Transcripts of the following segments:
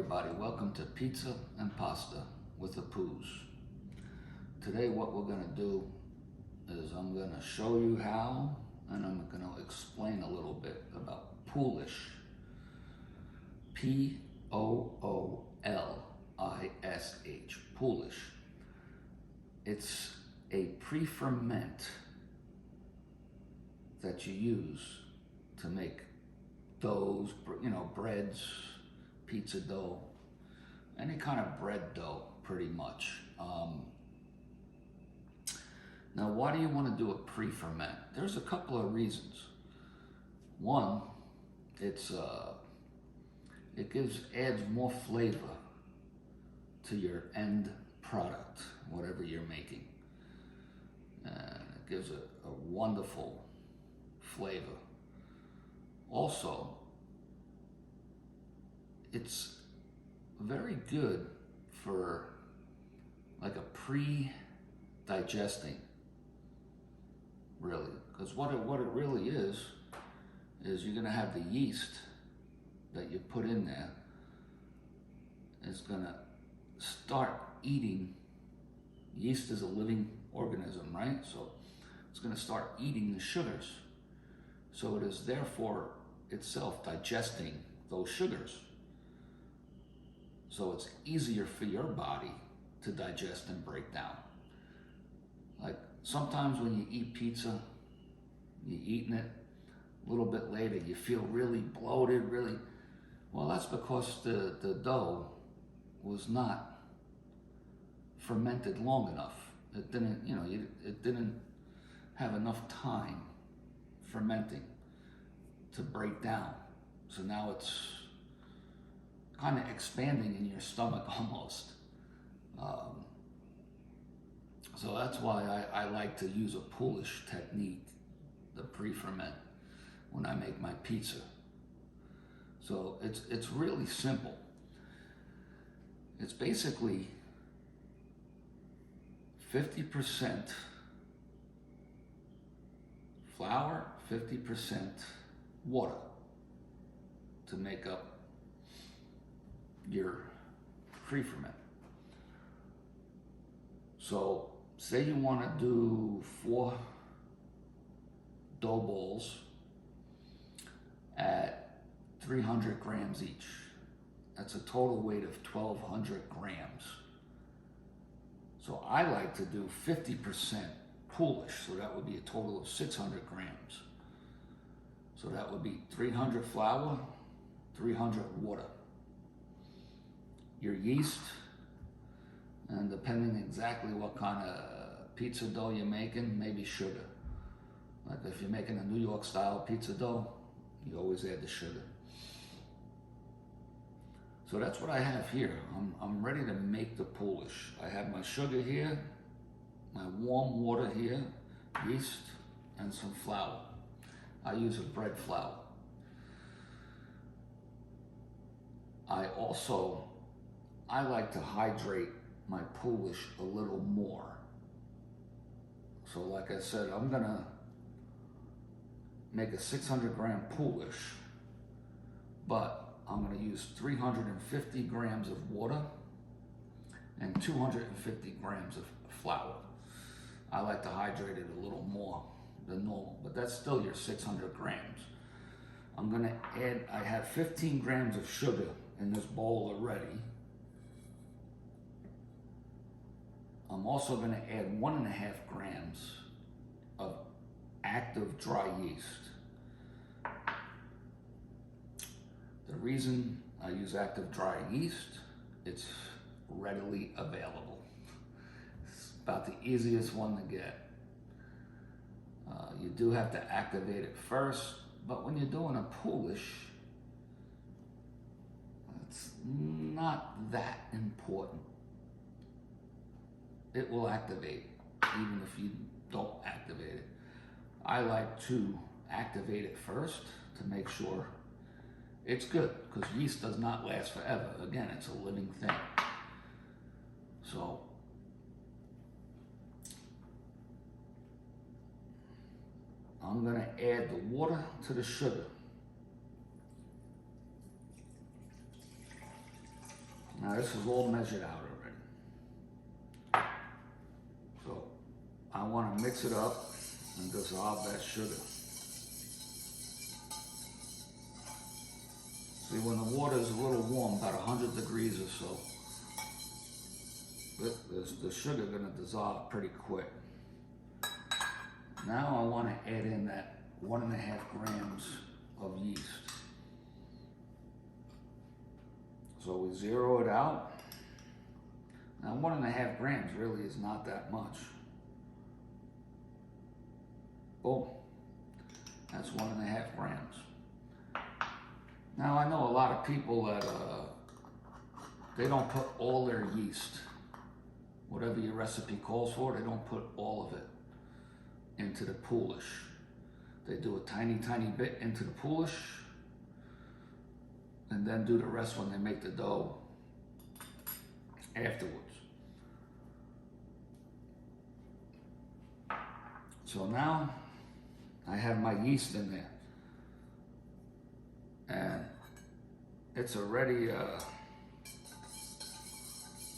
everybody, welcome to Pizza and Pasta with the Poos. Today what we're going to do is I'm going to show you how, and I'm going to explain a little bit about Poolish. Poolish, Poolish. It's a pre-ferment that you use to make doughs, breads, pizza dough, any kind of bread dough, pretty much. Now, why do you want to do a pre-ferment? There's a couple of reasons. One, it adds more flavor to your end product, whatever you're making. And it gives a wonderful flavor. Also, it's very good for like a pre-digesting, really, because what it really is you're gonna have the yeast that you put in there is gonna start eating. Yeast is a living organism, right? So it's gonna start eating the sugars. So it is therefore itself digesting those sugars. So it's easier for your body to digest and break down. Like sometimes when you eat pizza, you're eating it, a little bit later you feel really bloated, well, that's because the dough was not fermented long enough. It didn't, it didn't have enough time fermenting to break down. So now it's kind of expanding in your stomach almost. So that's why I like to use a Poolish technique, the pre-ferment, when I make my pizza. So it's really simple. It's basically 50% flour, 50% water to make up your pre-ferment. So say you want to do 4 dough balls at 300 grams each. That's a total weight of 1,200 grams. So I like to do 50% Poolish, so that would be a total of 600 grams. So that would be 300 flour, 300 water. Your yeast, and depending exactly what kind of pizza dough you're making, maybe sugar. Like if you're making a New York style pizza dough, you always add the sugar. So that's what I have here. I'm ready to make the Poolish. I have my sugar here, my warm water here, yeast, and some flour. I use a bread flour. I like to hydrate my Poolish a little more. So like I said, I'm gonna make a 600 gram Poolish, but I'm gonna use 350 grams of water and 250 grams of flour. I like to hydrate it a little more than normal, but that's still your 600 grams. I'm gonna add, I have 15 grams of sugar in this bowl already. I'm also gonna add 1.5 grams of active dry yeast. The reason I use active dry yeast, it's readily available. It's about the easiest one to get. You do have to activate it first, but when you're doing a Poolish, it's not that important. It will activate even if you don't activate it. I like to activate it first to make sure it's good, because yeast does not last forever. Again, it's a living thing. So I'm gonna add the water to the sugar. Now this is all measured out already. So I want to mix it up and dissolve that sugar. See, when the water is a little warm, about 100 degrees or so, the sugar gonna dissolve pretty quick. Now I want to add in that 1.5 grams of yeast. So we zero it out. Now 1.5 grams really is not that much. Boom, that's 1.5 grams. Now I know a lot of people that they don't put all their yeast, whatever your recipe calls for, they don't put all of it into the Poolish. They do a tiny bit into the Poolish and then do the rest when they make the dough afterwards. So now I have my yeast in there and it's already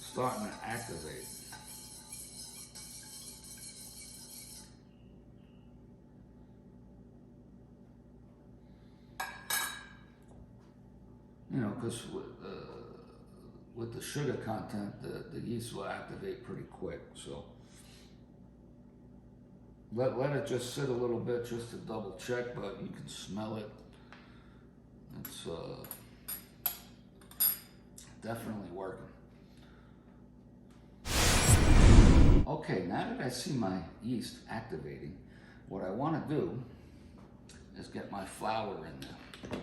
starting to activate. You know, because with the sugar content, the yeast will activate pretty quick. So let it just sit a little bit just to double check, but you can smell it. It's definitely working. Okay, now that I see my yeast activating, what I want to do is get my flour in there.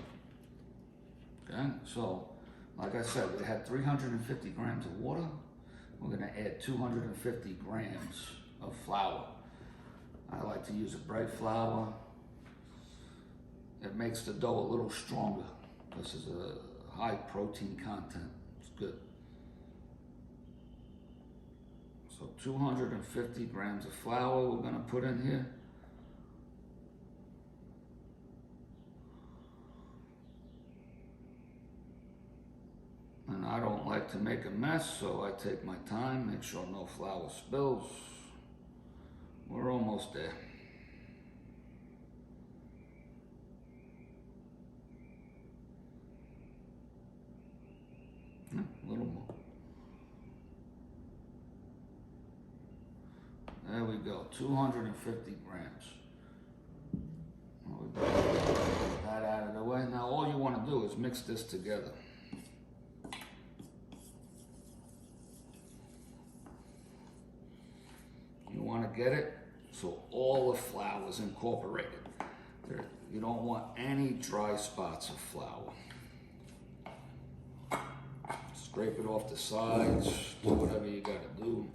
Okay, so like I said, we had 350 grams of water. We're going to add 250 grams of flour. I like to use a bread flour. It makes the dough a little stronger. This is a high protein content. It's good. So 250 grams of flour we're going to put in here. And I don't like to make a mess, so I take my time, make sure no flour spills. We're almost there. A little more. There we go, 250 grams. We'll get that out of the way. Now all you want to do is mix this together. You want to get it so all the flour is incorporated. You don't want any dry spots of flour. Scrape it off the sides, do whatever you got to do.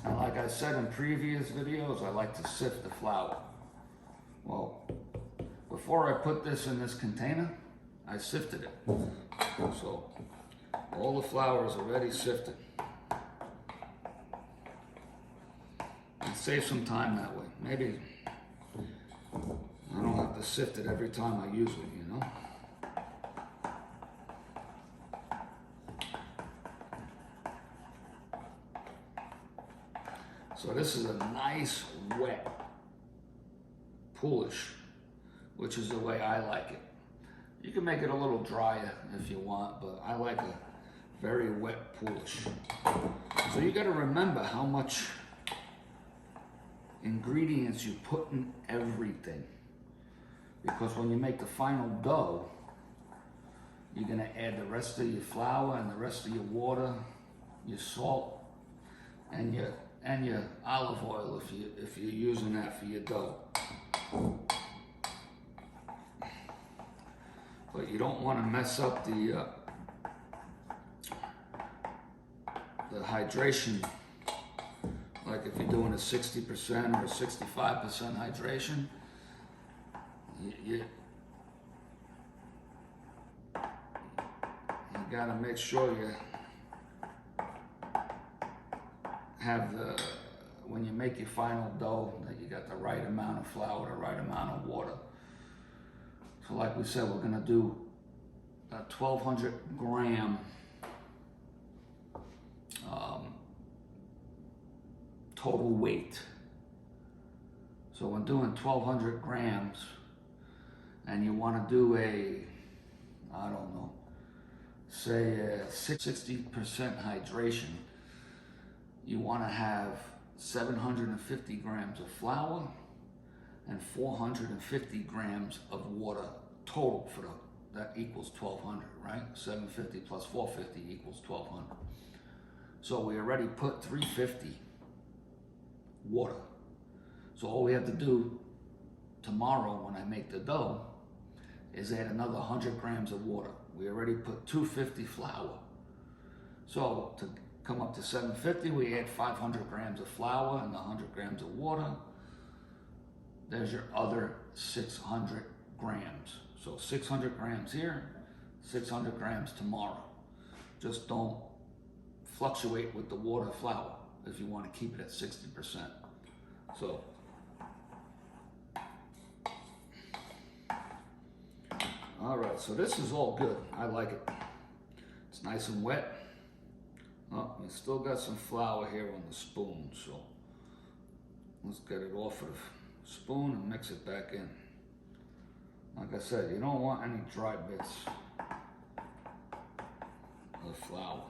And like I said in previous videos, I like to sift the flour. Well, before I put this in this container, I sifted it. So all the flour is already sifted. It saves some time that way. Maybe I don't have to sift it every time I use it, you know? So this is a nice wet Poolish, which is the way I like it. You can make it a little drier if you want, but I like a very wet Poolish. So you got to remember how much ingredients you put in everything, because when you make the final dough, you're going to add the rest of your flour and the rest of your water, your salt, and your olive oil if you're using that for your dough. But you don't want to mess up the hydration. Like if you're doing a 60% or a 65% hydration, you gotta make sure have when you make your final dough, that you got the right amount of flour, the right amount of water. So like we said, we're gonna do a 1,200 gram total weight. So when doing 1,200 grams, and you wanna do a, I don't know, say a 60% hydration, you wanna have 750 grams of flour and 450 grams of water total for that equals 1,200, right? 750 plus 450 equals 1,200. So we already put 350 water. So all we have to do tomorrow when I make the dough is add another 100 grams of water. We already put 250 flour. So to come up to 750, we add 500 grams of flour and 100 grams of water. There's your other 600 grams. So 600 grams here, 600 grams tomorrow. Just don't fluctuate with the water flour if you want to keep it at 60%. So all right, so this is all good. I like it. It's nice and wet. Oh, we still got some flour here on the spoon, so let's get it off of the spoon and mix it back in. Like I said, you don't want any dry bits of flour.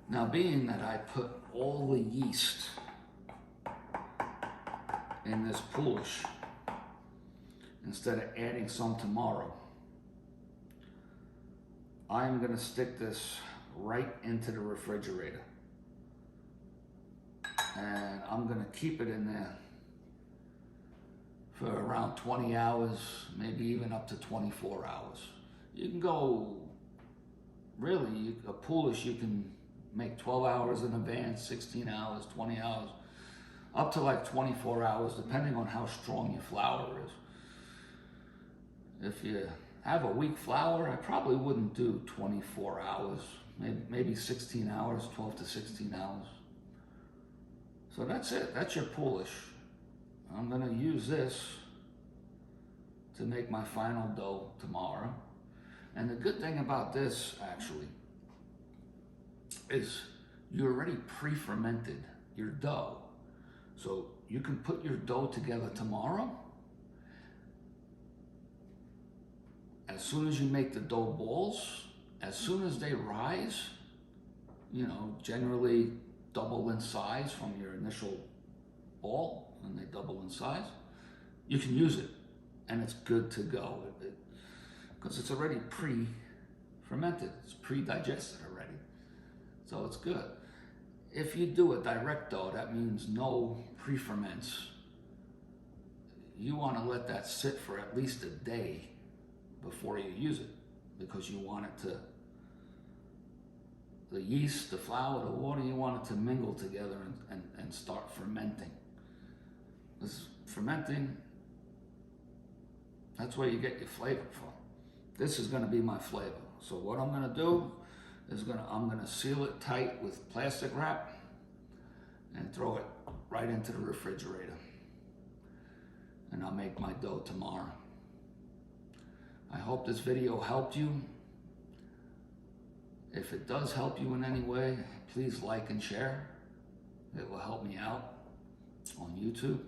Now, being that I put all the yeast in this Poolish, instead of adding some tomorrow, I'm gonna stick this right into the refrigerator. And I'm gonna keep it in there for around 20 hours, maybe even up to 24 hours. You can go, really, a Poolish you can make 12 hours in advance, 16 hours, 20 hours, up to like 24 hours, depending on how strong your flour is. If you have a weak flour, I probably wouldn't do 24 hours, maybe 16 hours, 12 to 16 hours. So that's it, that's your Poolish. I'm gonna use this to make my final dough tomorrow. And the good thing about this, actually, is you already pre-fermented your dough. So you can put your dough together tomorrow. As soon as you make the dough balls, as soon as they rise, you know, generally double in size from your initial ball, and they double in size, you can use it, and it's good to go. Because it's already pre-fermented, it's pre-digested already, so it's good. If you do a direct dough, that means no pre-ferments. You want to let that sit for at least a day before you use it, because you want it to, the yeast, the flour, the water, you want it to mingle together and start fermenting. This fermenting, that's where you get your flavor from. This is gonna be my flavor. So what I'm gonna do is I'm gonna seal it tight with plastic wrap and throw it right into the refrigerator. And I'll make my dough tomorrow. I hope this video helped you. If it does help you in any way, please like and share. It will help me out on YouTube.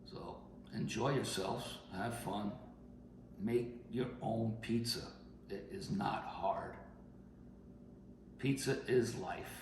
So enjoy yourselves, have fun, make your own pizza. It is not hard. Pizza is life.